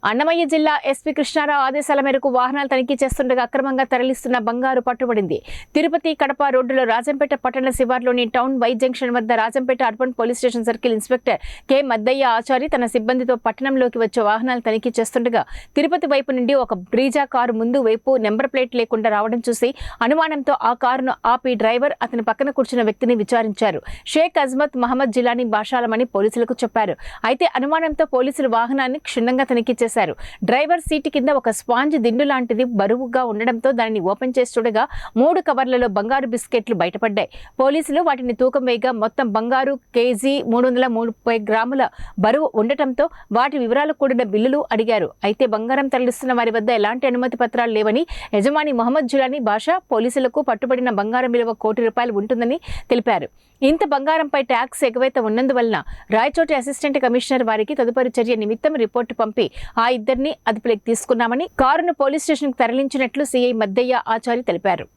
అన్నమయ్య జిల్లా ఎస్పీ కృష్ణారావు ఆదేశాల మేరకు వాహనాలు తనిఖీ చేస్తుండగా అక్రమంగా తరలిస్తున్న బంగారు పట్టుబడింది. తిరుపతి కడప రోడ్డులో రాజంపేట పట్టణ శివార్లోని టౌన్ వై జంక్షన్ వద్ద Rajampet urban police station circle inspector K Maddaiah Achari తన సిబ్బందితో పట్టణంలోకి వచ్చే వాహనాలు తనిఖీ చేస్తుండగా తిరుపతి వైపు నుండి ఒక బ్రీజా కారు ముందు వైపు నెంబర్ ప్లేట్ లేకుండా రావడం చూసి అనుమానంతో ఆ కారును ఆపి డ్రైవర్ అతని పక్కన కూర్చున్న వ్యక్తిని విచారించారు. షేక్ అజ్మత్ మహమ్మద్ జిలానీ భాషాలమని పోలీసులకు చెప్పారు. అయితే అనుమానంతో పోలీసులు వాహనాన్ని క్షుణ్ణంగా తనిఖీ చేశారు. డ్రైవర్ సీటు కింద ఒక స్పాంజ్ దిండు లాంటిది బరువుగా ఉండడంతో దానిని ఓపెన్ చేసి చూడగా 3 కవర్లలో బంగారు బిస్కెట్లు బయటపడ్డాయి. పోలీసులు వాటిని తూకం వేయగా మొత్తం బంగారు కేజీ 330 గ్రాముల బరువు ఉండటంతో వాటి వివరాలు కూడిన బిల్లులు అడిగారు. అయితే బంగారం తరలిస్తున్న వారి వద్ద ఎలాంటి అనుమతి పత్రాలు లేవని యజమాని మహమ్మద్ జులానీ బాషా పోలీసులకు పట్టుబడిన బంగారం విలువ ₹1 కోటి ఉంటుందని తెలిపారు. ఇంత బంగారంపై ట్యాక్స్ ఎగవేత ఉన్నందువలన రాయచోటి అసిస్టెంట్ కమిషనర్ వారికి తదుపరి చర్య నిమిత్తం రిపోర్టు పంపి ఆ ఇద్దరిని అదుపులోకి తీసుకున్నామని కారును పోలీస్ స్టేషన్కు తరలించినట్లు సిఐ మద్దయ్య ఆచారి తెలిపారు.